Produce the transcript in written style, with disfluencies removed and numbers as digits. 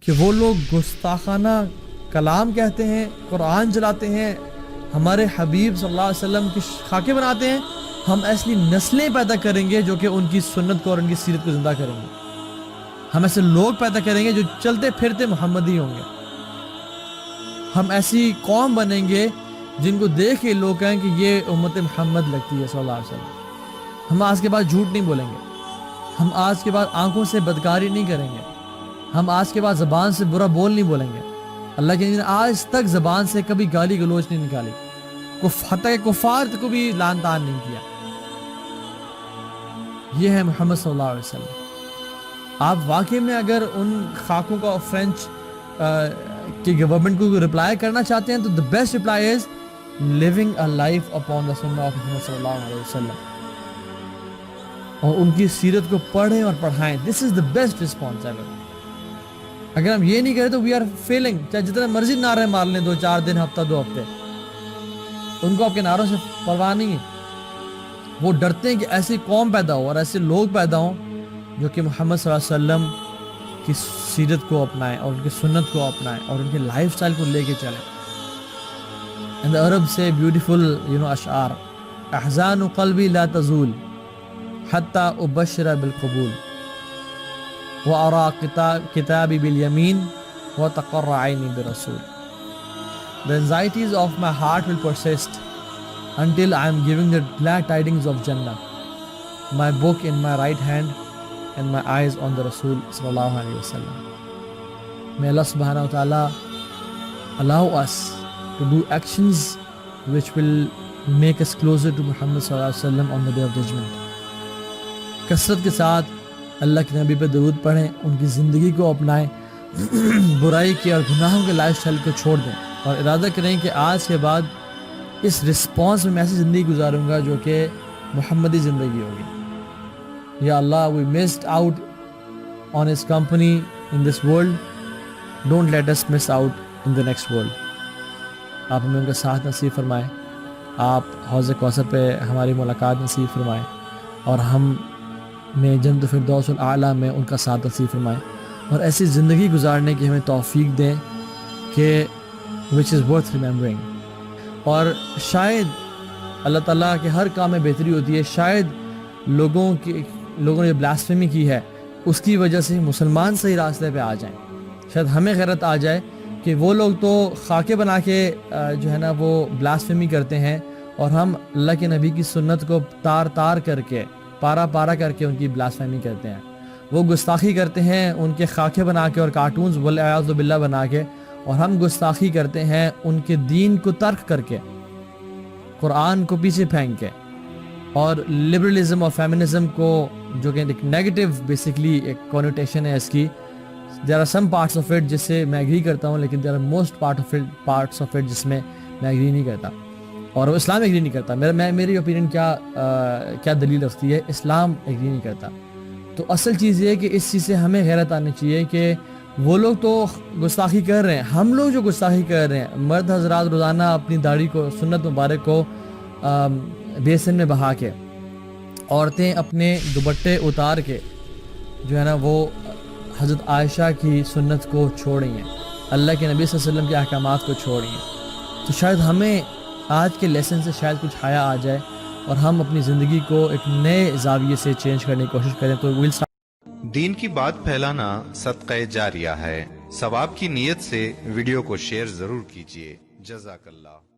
کہ وہ لوگ گستاخانہ کلام کہتے ہیں، قرآن جلاتے ہیں، ہمارے حبیب صلی اللہ علیہ وسلم کی خاکے بناتے ہیں، ہم ایسی نسلیں پیدا کریں گے جو کہ ان کی سنت کو اور ان کی سیرت کو زندہ کریں گے. ہم ایسے لوگ پیدا کریں گے جو چلتے پھرتے محمدی ہوں گے. ہم ایسی قوم بنیں گے جن کو دیکھ کے لوگ کہیں کہ یہ امت محمد لگتی ہے صلی اللہ علیہ وسلم. ہم آج کے بعد جھوٹ نہیں بولیں گے، ہم آج کے بعد آنکھوں سے بدکاری نہیں کریں گے، ہم آج کے بعد زبان سے برا بول نہیں بولیں گے. اللہ کے نے آج تک زبان سے کبھی گالی گلوچ نہیں نکالی، حتیٰ کہ کفار کو بھی لعن طعن نہیں کیا. یہ ہے محمد صلی اللہ علیہ وسلم. آپ واقعی میں اگر ان خاکوں کا فرینچ کی گورنمنٹ کو رپلائی کرنا چاہتے ہیں تو the best reply is living a life upon the sunnah of Muhammad صلی اللہ علیہ وسلم، اور ان کی سیرت کو پڑھیں اور پڑھائیں. This is the best response ever. اگر ہم یہ نہیں کریں تو we are failing. چاہے جتنا مرضی نعرے مار لیں 2-4 دن، ہفتہ 2 ہفتے، ان کو آپ کے نعروں سے پرواہ نہیں ہے. وہ ڈرتے ہیں کہ ایسی قوم پیدا ہو اور ایسے لوگ پیدا ہوں جو کہ محمد صلی اللہ علیہ وسلم کی سیرت کو اپنائیں اور ان کی سنت کو اپنائیں اور ان کے لائف سٹائل کو لے کے چلیں. And the Arab say beautiful اشعار: احزان قلبی لا تزول حتی ابشر بالقبول وَأَرَى كِتَابِ بِالْيَمِينِ وَتَقَرَّ عَيْنِي بِرَسُولِ. The anxieties of my heart will persist until I am giving the glad tidings of Jannah, my book in my right hand and my eyes on the Rasul sallallahu alayhi wa sallam. May Allah subhanahu wa ta'ala allow us to do actions which will make us closer to Muhammad sallallahu alayhi wa sallam on the day of judgment. کثرت کے ساتھ اللہ کے نبی پہ درود پڑھیں، ان کی زندگی کو اپنائیں، برائی کے اور گناہوں کے لائف سٹائل کو چھوڑ دیں، اور ارادہ کریں کہ آج کے بعد اس رسپانس میں ایسی زندگی گزاروں گا جو کہ محمدی زندگی ہوگی. یا اللہ، we missed out on his company in this world. Don't let us miss out in the next world. آپ ہمیں ان کا ساتھ نصیب فرمائیں، آپ حوض کوثر پہ ہماری ملاقات نصیب فرمائیں، اور ہم میں جنت فردوس الاعلیٰ میں ان کا ساتھ نصیب فرمائیں، اور ایسی زندگی گزارنے کی ہمیں توفیق دیں کہ which is worth remembering. اور شاید اللہ تعالیٰ کے ہر کام میں بہتری ہوتی ہے. شاید لوگوں نے بلاسفیمی کی ہے اس کی وجہ سے مسلمان صحیح راستے پہ آ جائیں. شاید ہمیں غیرت آ جائے کہ وہ لوگ تو خاکے بنا کے جو ہے نا وہ بلاسفیمی کرتے ہیں، اور ہم اللہ کے نبی کی سنت کو تار کر کے پارا کر کے ان کی بلاسفیمی کرتے ہیں. وہ گستاخی کرتے ہیں ان کے خاکے بنا کے اور کارٹونز والعیاذ باللہ بنا کے، اور ہم گستاخی کرتے ہیں ان کے دین کو ترک کر کے، قرآن کو پیچھے پھینک کے، اور لبرلزم اور فیمنزم کو جو کہ ایک نیگیٹو بیسکلی ایک کونوٹیشن ہے اس کی. There are some parts of it جس سے میں ایگری کرتا ہوں، لیکن there are most parts of it جس میں میں ایگری نہیں کرتا، اور وہ اسلام ایگری نہیں کرتا. میری اوپینین کیا دلیل رکھتی ہے؟ اسلام ایگری نہیں کرتا. تو اصل چیز یہ ہے کہ اس چیز سے ہمیں غیرت آنی چاہیے کہ وہ لوگ تو گستاخی کر رہے ہیں، ہم لوگ جو گستاخی کر رہے ہیں، مرد حضرات روزانہ اپنی داڑھی کو، سنت مبارک کو بیسن میں بہا کے، عورتیں اپنے دوپٹے اتار کے جو ہے نا وہ حضرت عائشہ کی سنت کو چھوڑ رہی ہیں، اللہ کے نبی صلی اللہ علیہ وسلم کے احکامات کو چھوڑ رہی ہیں. تو شاید ہمیں آج کے لیسن سے شاید کچھ حیا آ جائے اور ہم اپنی زندگی کو ایک نئے زاویے سے چینج کرنے کی کوشش کریں. تو دین کی بات پھیلانا صدقہ جاریہ ہے. ثواب کی نیت سے ویڈیو کو شیئر ضرور کیجیے. جزاک اللہ.